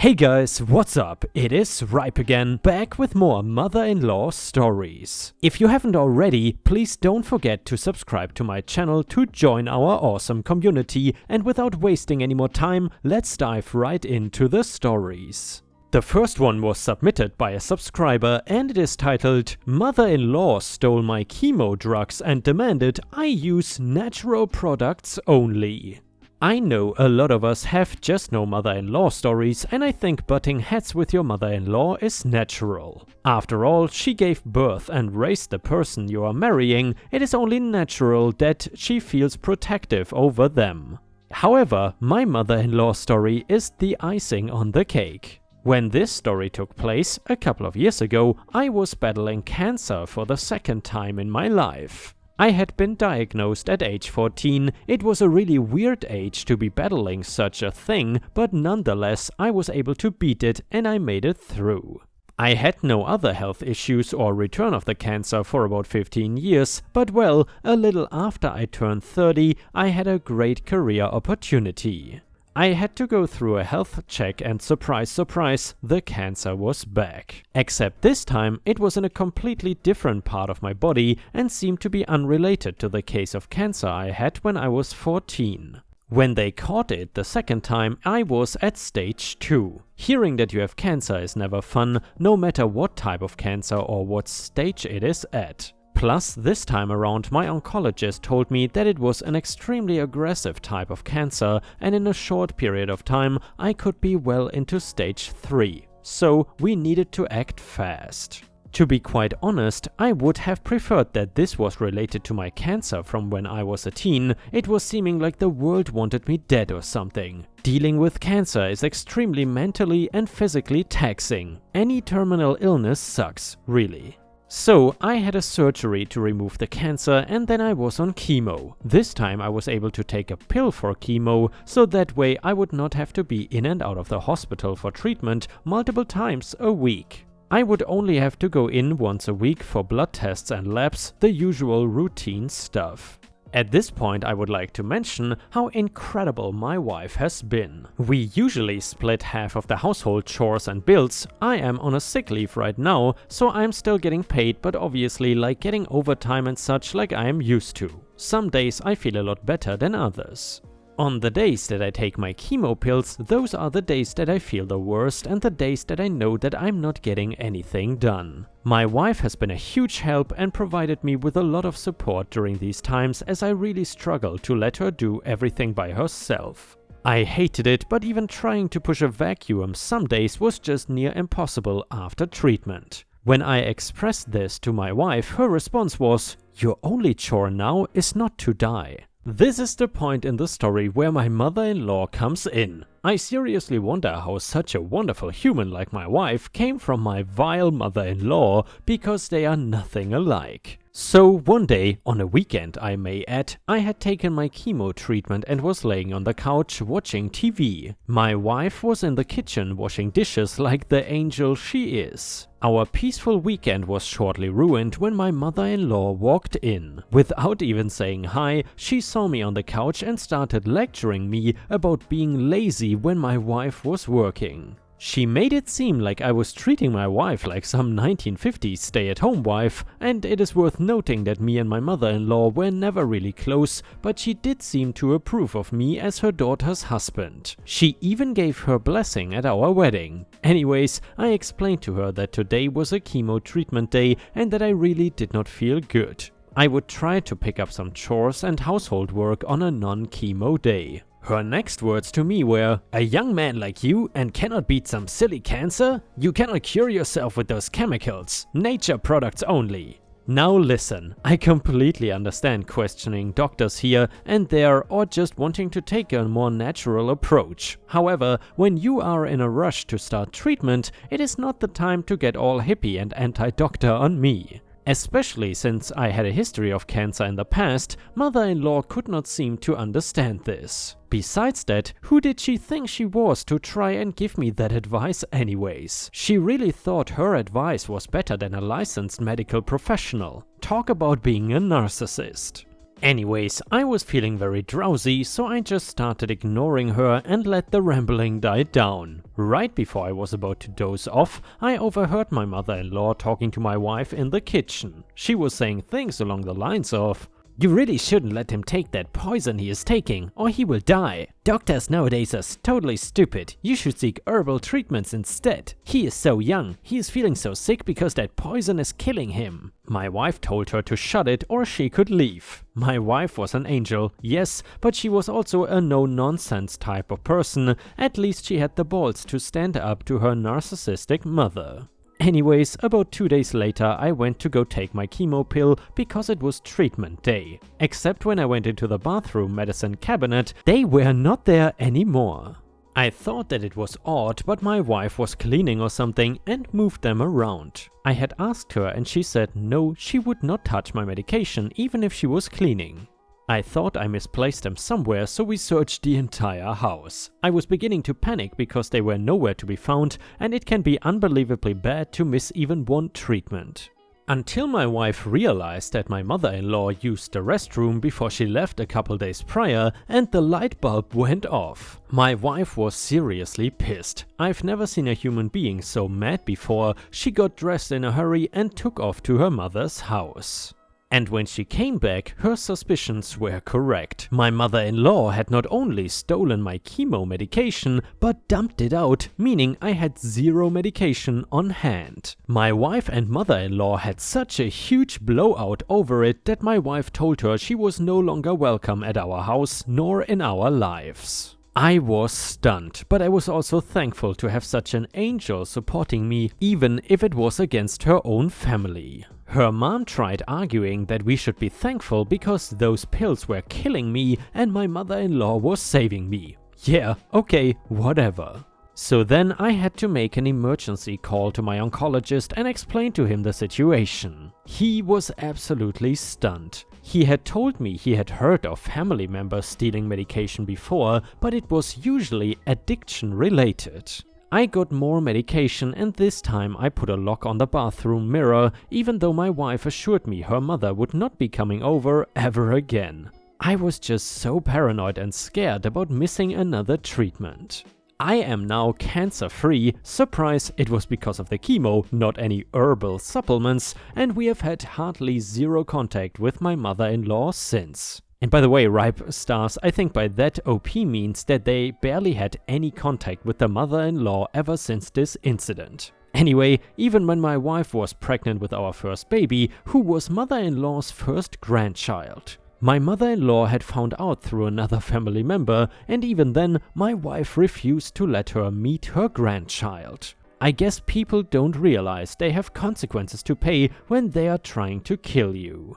Hey guys, what's up? It is Ripe again, back with more mother-in-law stories. If you haven't already, please don't forget to subscribe to my channel to join our awesome community, and without wasting any more time, let's dive right into the stories. The first one was submitted by a subscriber and it is titled "Mother-in-law stole my chemo drugs and demanded I use natural products only." I know a lot of us have just no mother-in-law stories, and I think butting heads with your mother-in-law is natural. After all, she gave birth and raised the person you are marrying. It is only natural that she feels protective over them. However, my mother-in-law story is the icing on the cake. When this story took place a couple of years ago, I was battling cancer for the second time in my life. I had been diagnosed at age 14. It was a really weird age to be battling such a thing, but nonetheless I was able to beat it and I made it through. I had no other health issues or return of the cancer for about 15 years, but well, a little after I turned 30, I had a great career opportunity. I had to go through a health check and surprise, surprise, the cancer was back. Except this time it was in a completely different part of my body and seemed to be unrelated to the case of cancer I had when I was 14. When they caught it the second time, I was at stage 2. Hearing that you have cancer is never fun, no matter what type of cancer or what stage it is at. Plus, this time around, my oncologist told me that it was an extremely aggressive type of cancer, and in a short period of time, I could be well into stage 3. So, we needed to act fast. To be quite honest, I would have preferred that this was related to my cancer from when I was a teen. It was seeming like the world wanted me dead or something. Dealing with cancer is extremely mentally and physically taxing. Any terminal illness sucks, really. So, I had a surgery to remove the cancer and then I was on chemo. This time I was able to take a pill for chemo, so that way I would not have to be in and out of the hospital for treatment multiple times a week. I would only have to go in once a week for blood tests and labs, the usual routine stuff. At this point I would like to mention how incredible my wife has been. We usually split half of the household chores and bills. I am on a sick leave right now, so I'm still getting paid, but obviously like getting overtime and such like I am used to. Some days I feel a lot better than others. On the days that I take my chemo pills, those are the days that I feel the worst and the days that I know that I'm not getting anything done. My wife has been a huge help and provided me with a lot of support during these times, as I really struggled to let her do everything by herself. I hated it, but even trying to push a vacuum some days was just near impossible after treatment. When I expressed this to my wife, her response was, "Your only chore now is not to die." This is the point in the story where my mother-in-law comes in. I seriously wonder how such a wonderful human like my wife came from my vile mother-in-law, because they are nothing alike. So one day, on a weekend I may add, I had taken my chemo treatment and was laying on the couch watching TV. My wife was in the kitchen washing dishes like the angel she is. Our peaceful weekend was shortly ruined when my mother-in-law walked in. Without even saying hi, she saw me on the couch and started lecturing me about being lazy when my wife was working. She made it seem like I was treating my wife like some 1950s stay-at-home wife, and it is worth noting that me and my mother-in-law were never really close, but she did seem to approve of me as her daughter's husband. She even gave her blessing at our wedding. Anyways, I explained to her that today was a chemo treatment day and that I really did not feel good. I would try to pick up some chores and household work on a non-chemo day. Her next words to me were, "A young man like you and cannot beat some silly cancer? You cannot cure yourself with those chemicals. Nature products only." Now listen, I completely understand questioning doctors here and there or just wanting to take a more natural approach. However, when you are in a rush to start treatment, it is not the time to get all hippie and anti-doctor on me. Especially since I had a history of cancer in the past, mother-in-law could not seem to understand this. Besides that, who did she think she was to try and give me that advice anyways? She really thought her advice was better than a licensed medical professional. Talk about being a narcissist. Anyways, I was feeling very drowsy, so I just started ignoring her and let the rambling die down. Right before I was about to doze off, I overheard my mother-in-law talking to my wife in the kitchen. She was saying things along the lines of, "You really shouldn't let him take that poison he is taking, or he will die. Doctors nowadays are totally stupid. You should seek herbal treatments instead. He is so young. He is feeling so sick because that poison is killing him." My wife told her to shut it or she could leave. My wife was an angel, yes, but she was also a no-nonsense type of person. At least she had the balls to stand up to her narcissistic mother. Anyways, about 2 days later I went to go take my chemo pill because it was treatment day. Except when I went into the bathroom medicine cabinet, they were not there anymore. I thought that it was odd, but my wife was cleaning or something and moved them around. I had asked her and she said no, she would not touch my medication even if she was cleaning. I thought I misplaced them somewhere, so we searched the entire house. I was beginning to panic because they were nowhere to be found, and it can be unbelievably bad to miss even one treatment. Until my wife realized that my mother-in-law used the restroom before she left a couple days prior and the light bulb went off. My wife was seriously pissed. I've never seen a human being so mad before. She got dressed in a hurry and took off to her mother's house. And when she came back, her suspicions were correct. My mother-in-law had not only stolen my chemo medication, but dumped it out, meaning I had zero medication on hand. My wife and mother-in-law had such a huge blowout over it that my wife told her she was no longer welcome at our house nor in our lives. I was stunned, but I was also thankful to have such an angel supporting me, even if it was against her own family. Her mom tried arguing that we should be thankful because those pills were killing me and my mother-in-law was saving me. Yeah, okay, whatever. So then I had to make an emergency call to my oncologist and explain to him the situation. He was absolutely stunned. He had told me he had heard of family members stealing medication before, but it was usually addiction related. I got more medication and this time I put a lock on the bathroom mirror, even though my wife assured me her mother would not be coming over ever again. I was just so paranoid and scared about missing another treatment. I am now cancer-free. Surprise, it was because of the chemo, not any herbal supplements, and we have had hardly zero contact with my mother-in-law since. And by the way, Ripe Stars, I think by that OP means that they barely had any contact with the mother-in-law ever since this incident. Anyway, even when my wife was pregnant with our first baby, who was mother-in-law's first grandchild. My mother-in-law had found out through another family member, and even then, my wife refused to let her meet her grandchild. I guess people don't realize they have consequences to pay when they are trying to kill you.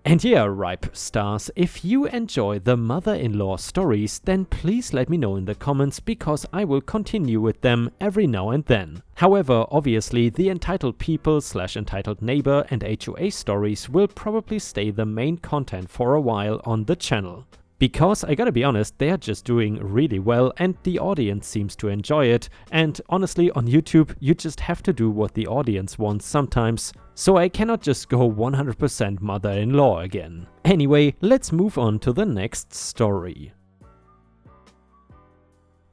And yeah, Ripe Stars, if you enjoy the mother-in-law stories, then please let me know in the comments because I will continue with them every now and then. However, obviously the entitled people / entitled neighbor and HOA stories will probably stay the main content for a while on the channel. Because I gotta be honest, they are just doing really well and the audience seems to enjoy it, and honestly on YouTube you just have to do what the audience wants sometimes, so I cannot just go 100% mother-in-law again. Anyway, let's move on to the next story.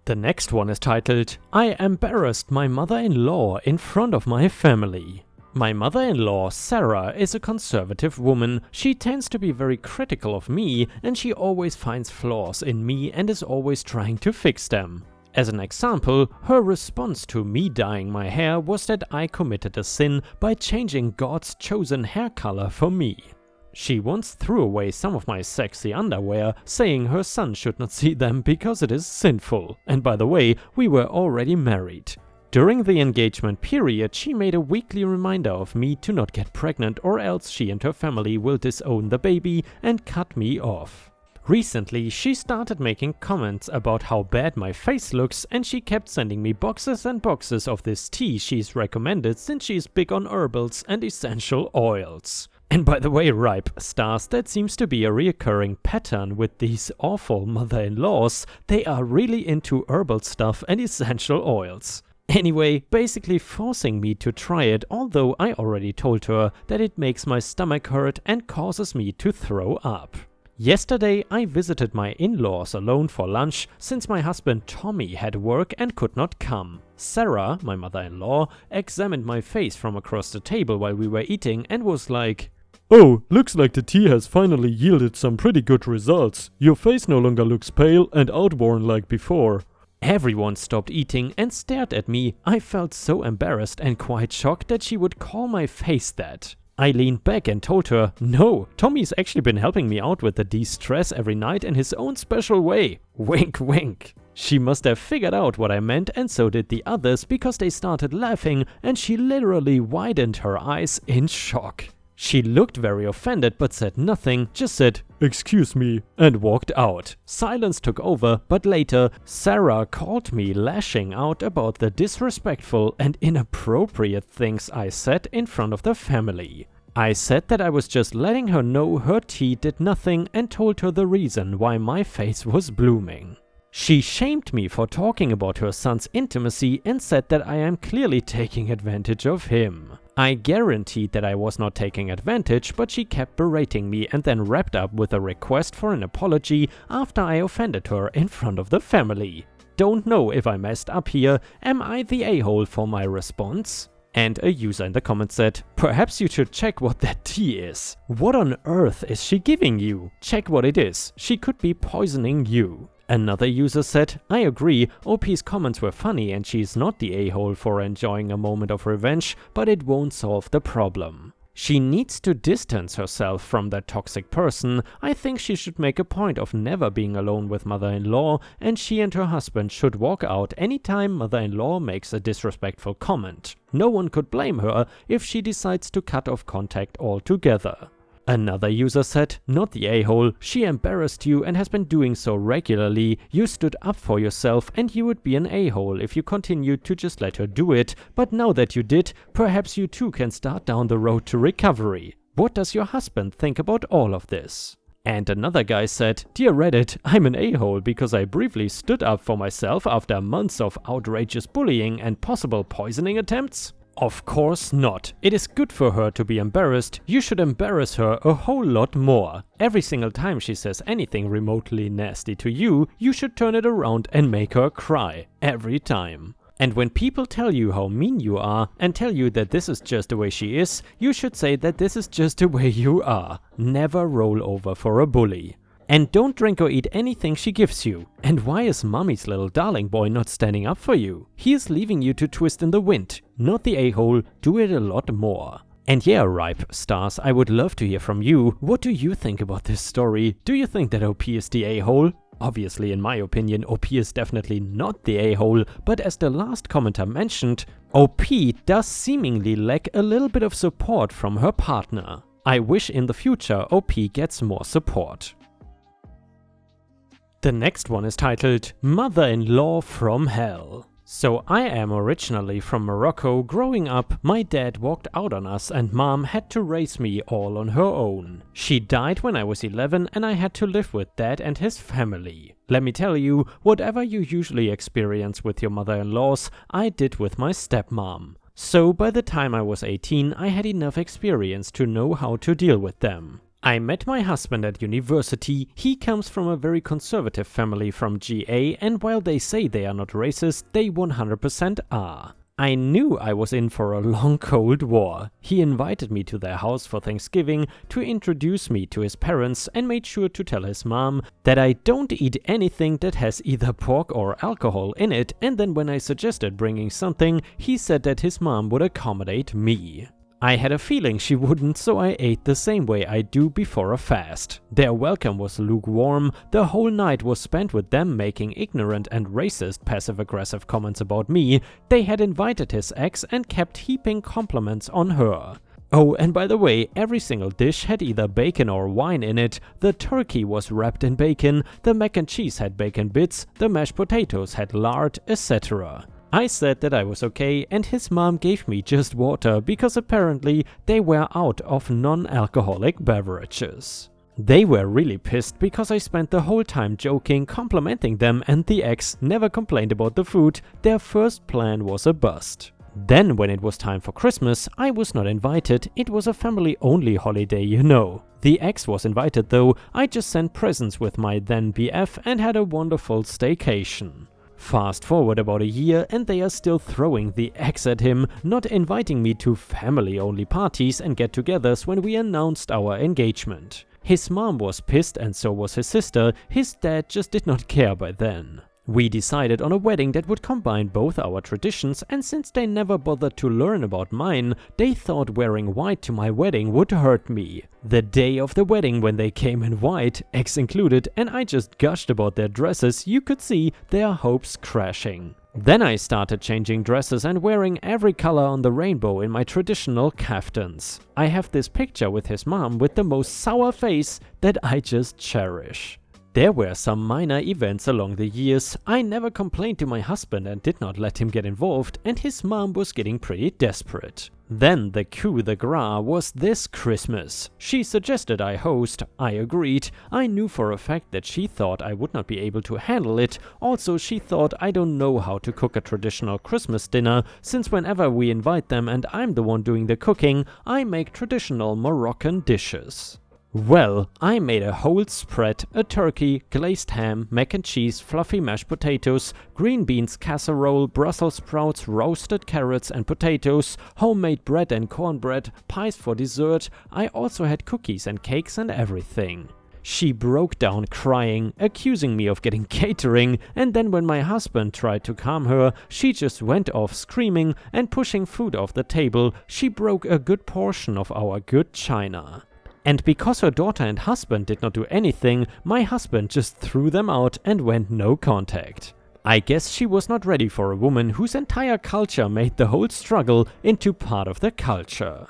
The next one is titled, "I embarrassed my mother-in-law in front of my family." My mother-in-law, Sarah, is a conservative woman. She tends to be very critical of me and she always finds flaws in me and is always trying to fix them. As an example, her response to me dyeing my hair was that I committed a sin by changing God's chosen hair color for me. She once threw away some of my sexy underwear, saying her son should not see them because it is sinful. And by the way, we were already married. During the engagement period, she made a weekly reminder of me to not get pregnant or else she and her family will disown the baby and cut me off. Recently, she started making comments about how bad my face looks and she kept sending me boxes and boxes of this tea she's recommended since she's big on herbals and essential oils. And by the way, Ripe Stars, that seems to be a reoccurring pattern with these awful mother-in-laws. They are really into herbal stuff and essential oils. Anyway, basically forcing me to try it, although I already told her that it makes my stomach hurt and causes me to throw up. Yesterday I visited my in-laws alone for lunch since my husband Tommy had work and could not come. Sarah, my mother-in-law, examined my face from across the table while we were eating and was like, "Oh, looks like the tea has finally yielded some pretty good results. Your face no longer looks pale and outworn like before." Everyone stopped eating and stared at me. I felt so embarrassed and quite shocked that she would call my face that. I leaned back and told her, "No, Tommy's actually been helping me out with the de-stress every night in his own special way. Wink wink." She must have figured out what I meant, and so did the others, because they started laughing and she literally widened her eyes in shock. She looked very offended but said nothing, just said, "Excuse me," and walked out. Silence took over, but later Sarah called me, lashing out about the disrespectful and inappropriate things I said in front of the family. I said that I was just letting her know her tea did nothing and told her the reason why my face was blooming. She shamed me for talking about her son's intimacy and said that I am clearly taking advantage of him. I guaranteed that I was not taking advantage, but she kept berating me and then wrapped up with a request for an apology after I offended her in front of the family. Don't know if I messed up here. Am I the a-hole for my response? And a user in the comments said, "Perhaps you should check what that tea is. What on earth is she giving you? Check what it is. She could be poisoning you." Another user said, "I agree, OP's comments were funny and she's not the a-hole for enjoying a moment of revenge, but it won't solve the problem. She needs to distance herself from that toxic person. I think she should make a point of never being alone with mother-in-law, and she and her husband should walk out anytime mother-in-law makes a disrespectful comment. No one could blame her if she decides to cut off contact altogether." Another user said, "Not the a-hole, she embarrassed you and has been doing so regularly. You stood up for yourself and you would be an a-hole if you continued to just let her do it, but now that you did, perhaps you too can start down the road to recovery. What does your husband think about all of this?" And another guy said, "Dear Reddit, I'm an a-hole because I briefly stood up for myself after months of outrageous bullying and possible poisoning attempts. Of course not. It is good for her to be embarrassed. You should embarrass her a whole lot more. Every single time she says anything remotely nasty to you, you should turn it around and make her cry. Every time. And when people tell you how mean you are and tell you that this is just the way she is, you should say that this is just the way you are. Never roll over for a bully. And don't drink or eat anything she gives you. And why is mommy's little darling boy not standing up for you? He is leaving you to twist in the wind. Not the a-hole, do it a lot more." And yeah, Ripe Stars, I would love to hear from you. What do you think about this story? Do you think that OP is the a-hole? Obviously, in my opinion, OP is definitely not the a-hole, but as the last commenter mentioned, OP does seemingly lack a little bit of support from her partner. I wish in the future OP gets more support. The next one is titled Mother-in-Law from Hell. So I am originally from Morocco. Growing up, my dad walked out on us and mom had to raise me all on her own. She died when I was 11 and I had to live with dad and his family. Let me tell you, whatever you usually experience with your mother-in-laws, I did with my stepmom. So by the time I was 18, I had enough experience to know how to deal with them. I met my husband at university. He comes from a very conservative family from GA, and while they say they are not racist, they 100% are. I knew I was in for a long Cold War. He invited me to their house for Thanksgiving to introduce me to his parents and made sure to tell his mom that I don't eat anything that has either pork or alcohol in it, and then when I suggested bringing something, he said that his mom would accommodate me. I had a feeling she wouldn't, so I ate the same way I do before a fast. Their welcome was lukewarm. The whole night was spent with them making ignorant and racist passive-aggressive comments about me. They had invited his ex and kept heaping compliments on her. Oh, and by the way, every single dish had either bacon or wine in it. The turkey was wrapped in bacon, the mac and cheese had bacon bits, the mashed potatoes had lard, etc. I said that I was okay, and his mom gave me just water because apparently they were out of non-alcoholic beverages. They were really pissed because I spent the whole time joking, complimenting them, and the ex never complained about the food. Their first plan was a bust. Then when it was time for Christmas, I was not invited. It was a family-only holiday, you know. The ex was invited though. I just sent presents with my then BF and had a wonderful staycation. Fast forward about a year and they are still throwing the ex at him, not inviting me to family-only parties and get-togethers when we announced our engagement. His mom was pissed and so was his sister. His dad just did not care by then. We decided on a wedding that would combine both our traditions, and since they never bothered to learn about mine, they thought wearing white to my wedding would hurt me. The day of the wedding when they came in white, ex included, and I just gushed about their dresses, you could see their hopes crashing. Then I started changing dresses and wearing every color on the rainbow in my traditional kaftans. I have this picture with his mom with the most sour face that I just cherish. There were some minor events along the years. I never complained to my husband and did not let him get involved, and his mom was getting pretty desperate. Then the coup de grace was this Christmas. She suggested I host. I agreed. I knew for a fact that she thought I would not be able to handle it. Also, she thought I don't know how to cook a traditional Christmas dinner, since whenever we invite them and I'm the one doing the cooking, I make traditional Moroccan dishes. Well, I made a whole spread: a turkey, glazed ham, mac and cheese, fluffy mashed potatoes, green beans casserole, Brussels sprouts, roasted carrots and potatoes, homemade bread and cornbread, pies for dessert. I also had cookies and cakes and everything. She broke down crying, accusing me of getting catering, and then when my husband tried to calm her, she just went off screaming and pushing food off the table. She broke a good portion of our good china. And because her daughter and husband did not do anything, my husband just threw them out and went no contact. I guess she was not ready for a woman whose entire culture made the whole struggle into part of the culture.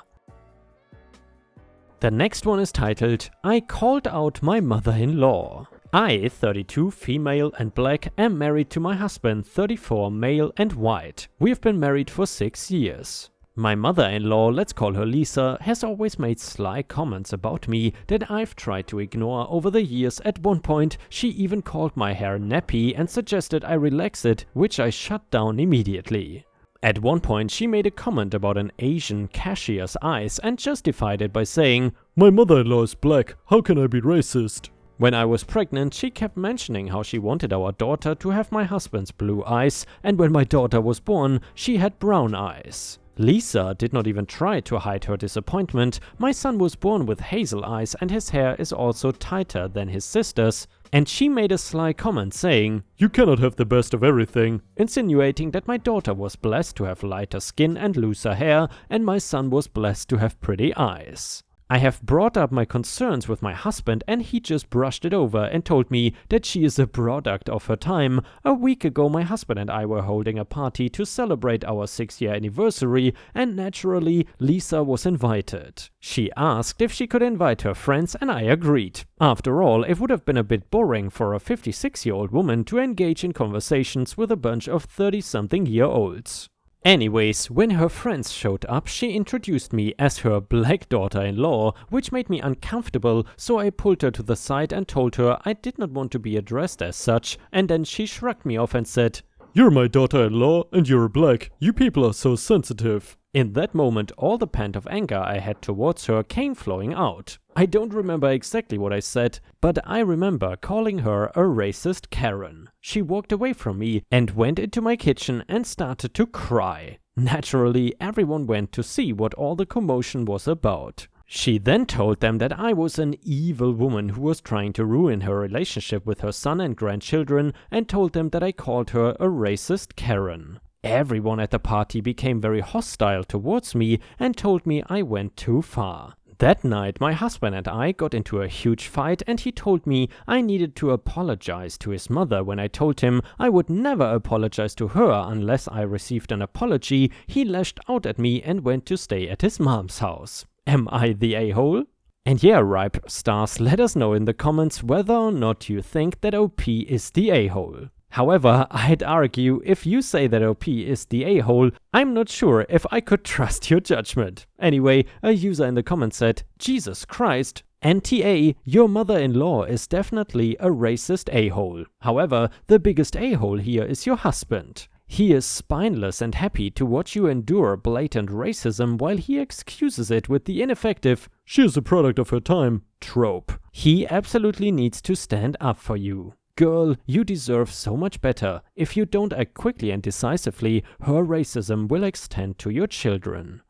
The next one is titled, I called out my mother-in-law. I, 32, female and black, am married to my husband, 34, male and white. We have been married for 6 years. My mother-in-law, let's call her Lisa, has always made sly comments about me that I've tried to ignore over the years. At one point, she even called my hair nappy and suggested I relax it, which I shut down immediately. At one point, she made a comment about an Asian cashier's eyes and justified it by saying, "My mother-in-law is black, how can I be racist?" When I was pregnant, she kept mentioning how she wanted our daughter to have my husband's blue eyes, and when my daughter was born, she had brown eyes. Lisa did not even try to hide her disappointment. My son was born with hazel eyes and his hair is also tighter than his sister's. And she made a sly comment saying, "You cannot have the best of everything," insinuating that my daughter was blessed to have lighter skin and looser hair, and my son was blessed to have pretty eyes. I have brought up my concerns with my husband and he just brushed it over and told me that she is a product of her time. A week ago my husband and I were holding a party to celebrate our 6-year anniversary and naturally Lisa was invited. She asked if she could invite her friends and I agreed. After all, it would have been a bit boring for a 56-year-old woman to engage in conversations with a bunch of 30-something-year-olds. Anyways, when her friends showed up, she introduced me as her black daughter-in-law, which made me uncomfortable, so I pulled her to the side and told her I did not want to be addressed as such, and then she shrugged me off and said, "You're my daughter-in-law and you're black. You people are so sensitive." In that moment, all the pent of anger I had towards her came flowing out. I don't remember exactly what I said, but I remember calling her a racist Karen. She walked away from me and went into my kitchen and started to cry. Naturally, everyone went to see what all the commotion was about. She then told them that I was an evil woman who was trying to ruin her relationship with her son and grandchildren and told them that I called her a racist Karen. Everyone at the party became very hostile towards me and told me I went too far. That night, my husband and I got into a huge fight and he told me I needed to apologize to his mother. When I told him I would never apologize to her unless I received an apology, he lashed out at me and went to stay at his mom's house. Am I the a-hole? And yeah, Ripe Stars, let us know in the comments whether or not you think that OP is the a-hole. However, I'd argue if you say that OP is the a-hole, I'm not sure if I could trust your judgment. Anyway, a user in the comments said, "Jesus Christ, NTA, your mother-in-law is definitely a racist a-hole. However, the biggest a-hole here is your husband. He is spineless and happy to watch you endure blatant racism while he excuses it with the ineffective "she is a product of her time" trope. He absolutely needs to stand up for you. Girl, you deserve so much better. If you don't act quickly and decisively, her racism will extend to your children.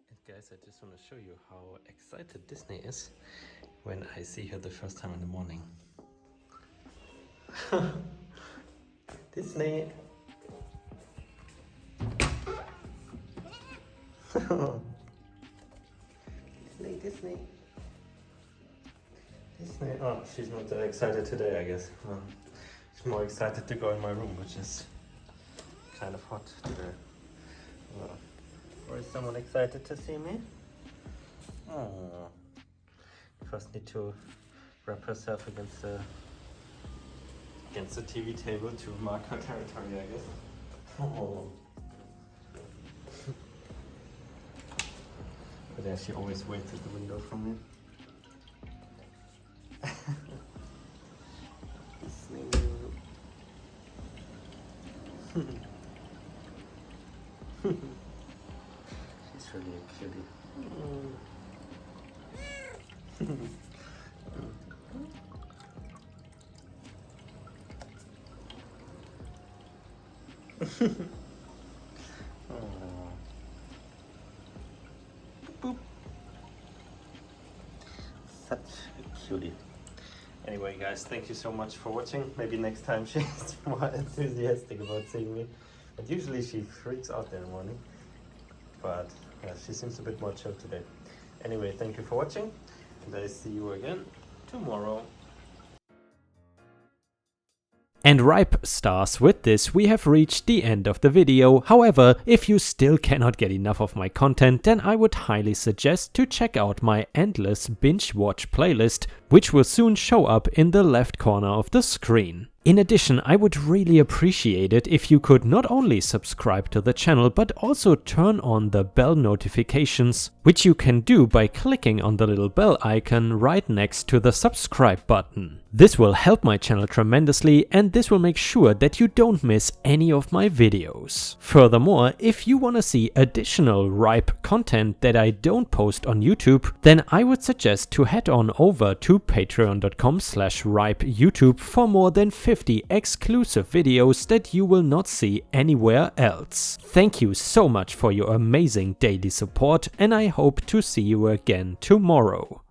And guys, I just want to show you how excited Disney is when I see her the first time in the morning. Disney! Disney! Disney! Oh, she's not that excited today, I guess. She's more excited to go in my room, which is kind of hot today. Or is someone excited to see me? Oh. First need to wrap herself against the TV table to mark her territory, I guess. Oh. But yeah, she always waits at the window for me. She's really a cutie. Boop. Such a cutie. Anyway guys, thank you so much for watching. Maybe next time she's more enthusiastic about seeing me. But usually she freaks out in the morning. But yeah, she seems a bit more chill today. Anyway, thank you for watching. And I see you again tomorrow. And Ripe Stars, with this we have reached the end of the video. However, if you still cannot get enough of my content, then I would highly suggest to check out my endless binge watch playlist, which will soon show up in the left corner of the screen. In addition, I would really appreciate it if you could not only subscribe to the channel, but also turn on the bell notifications, which you can do by clicking on the little bell icon right next to the subscribe button. This will help my channel tremendously, and this will make sure that you don't miss any of my videos. Furthermore, if you want to see additional Ripe content that I don't post on YouTube, then I would suggest to head on over to patreon.com/ripeyoutube for more than 50 exclusive videos that you will not see anywhere else. Thank you so much for your amazing daily support, and I hope to see you again tomorrow.